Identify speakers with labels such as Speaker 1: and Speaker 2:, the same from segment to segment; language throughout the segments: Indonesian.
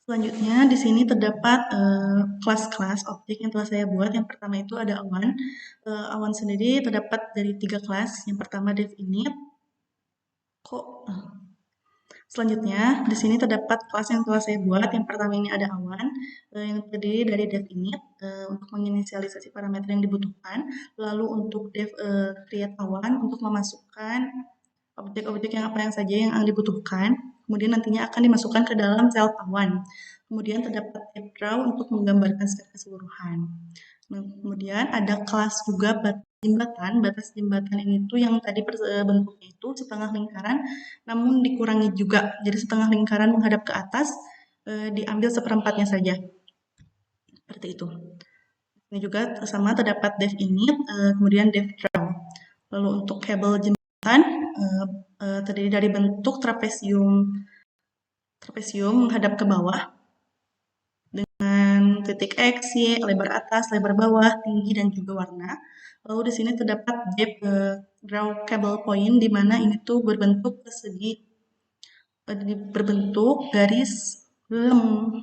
Speaker 1: Selanjutnya di sini terdapat kelas-kelas objek yang telah saya buat. Yang pertama itu ada awan. Awan sendiri terdapat dari 3 kelas. Yang pertama definite. Selanjutnya di sini terdapat kelas yang telah saya buat. Yang pertama ini ada awan yang terdiri dari definite untuk menginisialisasi parameter yang dibutuhkan. Lalu untuk create awan untuk memasukkan objek-objek yang apa yang saja yang dibutuhkan, kemudian nantinya akan dimasukkan ke dalam sel awan. Kemudian terdapat draw untuk menggambarkan secara keseluruhan. Kemudian ada kelas juga batas jembatan. Batas jembatan ini tuh yang tadi bentuknya itu setengah lingkaran, namun dikurangi juga. Jadi setengah lingkaran menghadap ke atas, diambil seperempatnya saja. Seperti itu. Ini juga sama terdapat dev init, kemudian dev draw. Lalu untuk kabel jembatan terdiri dari bentuk trapesium menghadap ke bawah dengan titik X, Y, lebar atas, lebar bawah, tinggi dan juga warna. Lalu di sini terdapat depth draw cable point di mana ini tuh berbentuk persegi, berbentuk garis lem.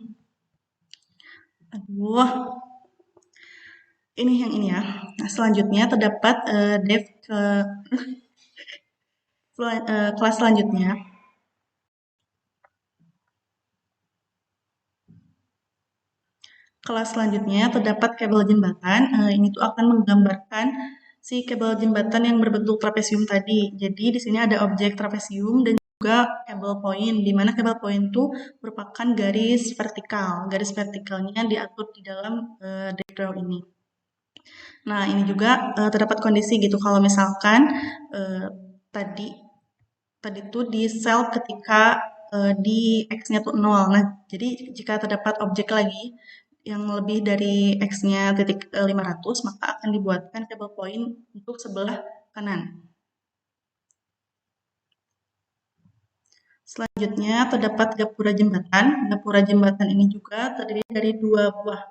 Speaker 1: Aduh, ini yang ini ya. Nah, selanjutnya terdapat depth kelas selanjutnya. Kelas selanjutnya terdapat kabel jembatan. Ini tuh akan menggambarkan si kabel jembatan yang berbentuk trapesium tadi. Jadi di sini ada objek trapesium dan juga kabel point, di mana kabel point itu merupakan garis vertikal. Garis vertikalnya diatur di dalam diagram ini. Nah, ini juga terdapat kondisi gitu kalau misalkan tadi tuh di sel ketika di X-nya tuh 0. Nah, jadi jika terdapat objek lagi yang lebih dari X-nya titik 500, maka akan dibuatkan kabel point untuk sebelah kanan. Selanjutnya terdapat gapura jembatan. Gapura jembatan ini juga terdiri dari 2 buah,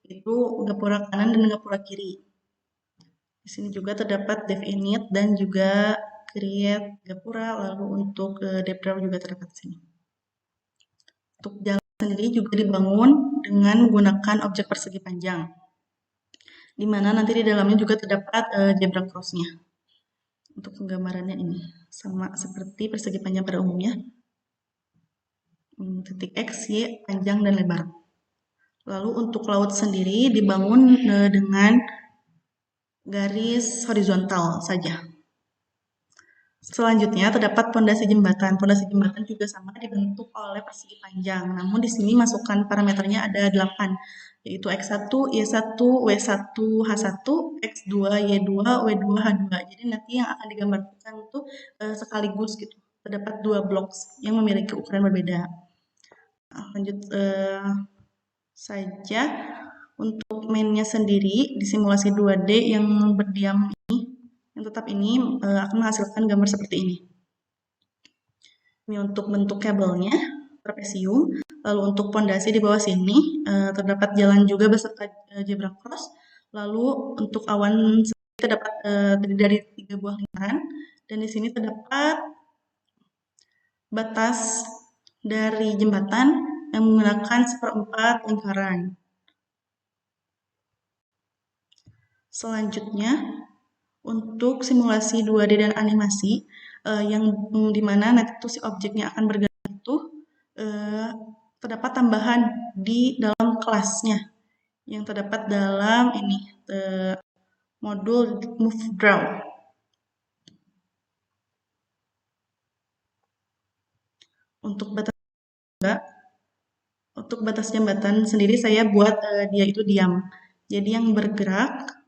Speaker 1: yaitu gapura kanan dan gapura kiri. Di sini juga terdapat dev init dan juga create gapura, lalu untuk dev draw juga terdapat di sini. Untuk jalan sendiri juga dibangun dengan menggunakan objek persegi panjang, di mana nanti di dalamnya juga terdapat zebra cross-nya. Untuk penggambarannya ini sama seperti persegi panjang pada umumnya, titik X, Y, panjang dan lebar. Lalu untuk laut sendiri dibangun dengan garis horizontal saja. Selanjutnya terdapat pondasi jembatan. Pondasi jembatan juga sama dibentuk oleh persegi panjang. Namun di sini masukkan parameternya ada 8, yaitu X1, Y1, W1, H1, X2, Y2, W2, H2. Jadi nanti yang akan digambarkan itu sekaligus gitu. Terdapat 2 blok yang memiliki ukuran berbeda. Nah, lanjut saja untuk mainnya sendiri di simulasi 2D yang berdiam ini, yang tetap ini akan menghasilkan gambar seperti ini. Ini untuk bentuk kabelnya, trapesium. Lalu untuk pondasi di bawah sini terdapat jalan juga beserta zebra cross. Lalu untuk awan terdapat terdiri dari 3 buah lingkaran. Dan di sini terdapat batas dari jembatan yang menggunakan 1/4 lingkaran. Selanjutnya, untuk simulasi 2D dan animasi, yang dimana nanti tuh si objeknya akan bergerak itu terdapat tambahan di dalam kelasnya yang terdapat dalam ini modul move draw. Untuk batas jembatan sendiri saya buat dia itu diam. Jadi yang bergerak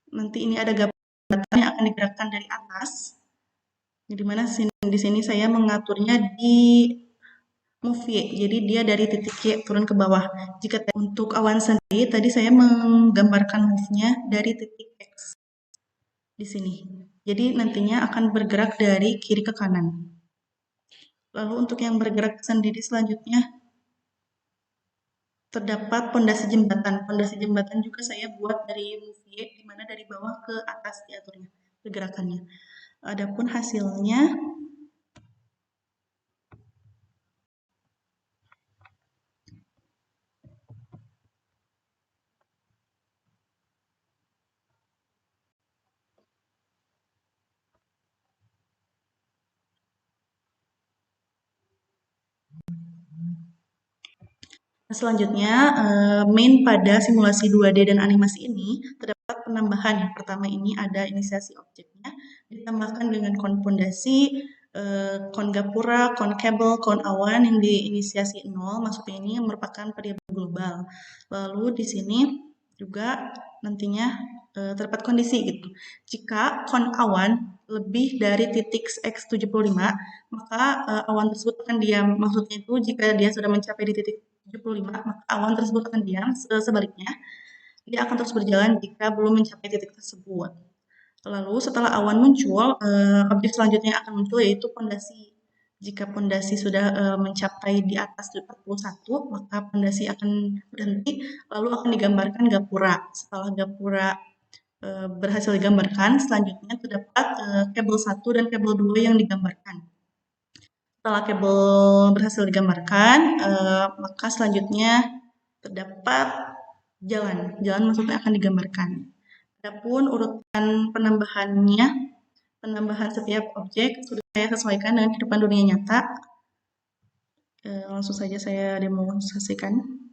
Speaker 1: nanti ini ada jembatan yang akan digerakkan dari atas. Di mana di sini saya mengaturnya di move Y, jadi dia dari titik Y turun ke bawah. Jika untuk awan sendiri, tadi saya menggambarkan move-nya dari titik X di sini. Jadi nantinya akan bergerak dari kiri ke kanan. Lalu untuk yang bergerak sendiri selanjutnya, terdapat pondasi jembatan. Pondasi jembatan juga saya buat dari move Y, di mana dari bawah ke atas diaturnya pergerakannya. Adapun hasilnya Selanjutnya, main pada simulasi 2D dan animasi ini terdapat penambahan. Yang pertama ini ada inisiasi objeknya, ditambahkan dengan kon pondasi, kon gapura, kon kabel, kon awan yang diinisiasi 0, maksudnya ini merupakan variabel global. Lalu di sini juga nantinya terdapat kondisi gitu. Jika kon awan lebih dari titik X75, maka awan tersebut akan diam. Maksudnya itu jika dia sudah mencapai di titik 75, maka awan tersebut akan diam. Sebaliknya, dia akan terus berjalan jika belum mencapai titik tersebut. Lalu setelah awan muncul, objek selanjutnya yang akan muncul yaitu pondasi. Jika pondasi sudah mencapai di atas 41, maka pondasi akan berhenti, lalu akan digambarkan gapura. Setelah gapura berhasil digambarkan, selanjutnya terdapat kabel 1 dan kabel 2 yang digambarkan. Setelah kabel berhasil digambarkan, maka selanjutnya terdapat jalan. Jalan maksudnya akan digambarkan. Adapun urutan penambahannya, penambahan setiap objek sudah saya sesuaikan dengan kehidupan dunia nyata. Langsung saja saya demonstrasikan.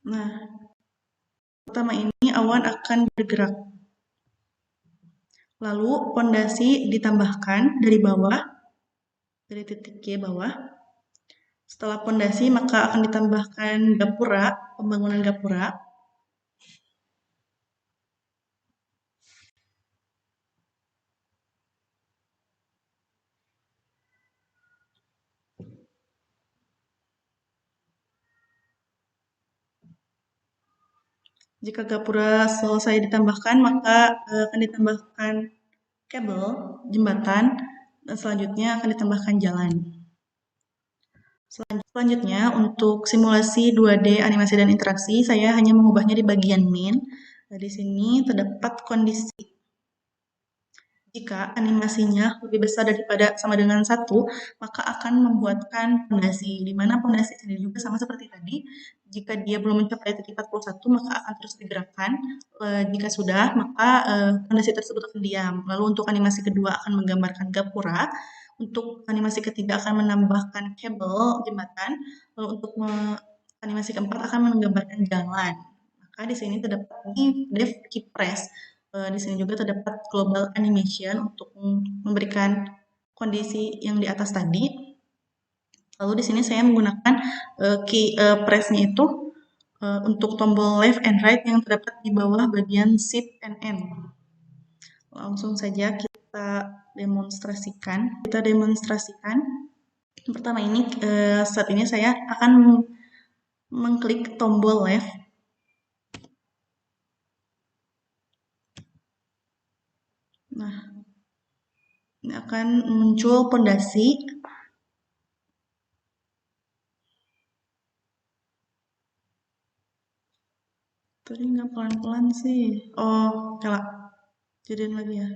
Speaker 1: Nah, pertama ini awan akan bergerak. Lalu pondasi ditambahkan dari bawah, dari titik G bawah. Setelah pondasi maka akan ditambahkan gapura, pembangunan gapura. Jika gapura selesai ditambahkan, maka akan ditambahkan kabel, jembatan, dan selanjutnya akan ditambahkan jalan. Selanjutnya, untuk simulasi 2D animasi dan interaksi, saya hanya mengubahnya di bagian main. Nah, di sini terdapat kondisi. Jika animasinya lebih besar daripada sama dengan 1, maka akan membuatkan pondasi, di mana pondasi sendiri juga sama seperti tadi. Jika dia belum mencapai titik 41, maka akan terus digerakkan. Jika sudah, maka pondasi tersebut akan diam. Lalu untuk animasi kedua akan menggambarkan gapura. Untuk animasi ketiga akan menambahkan kabel jembatan. Lalu untuk animasi keempat akan menggambarkan jalan. Maka di sini terdapat ini Dev Keypress. Di sini juga terdapat global animation untuk memberikan kondisi yang di atas tadi. Lalu di sini saya menggunakan key press-nya itu untuk tombol left and right yang terdapat di bawah bagian shift and N. Langsung saja kita demonstrasikan. Pertama ini saat ini saya akan mengklik tombol left. Nah, ini akan muncul pondasi. Tadi nggak pelan-pelan sih. Oh, kelak. Jadiin lagi ya.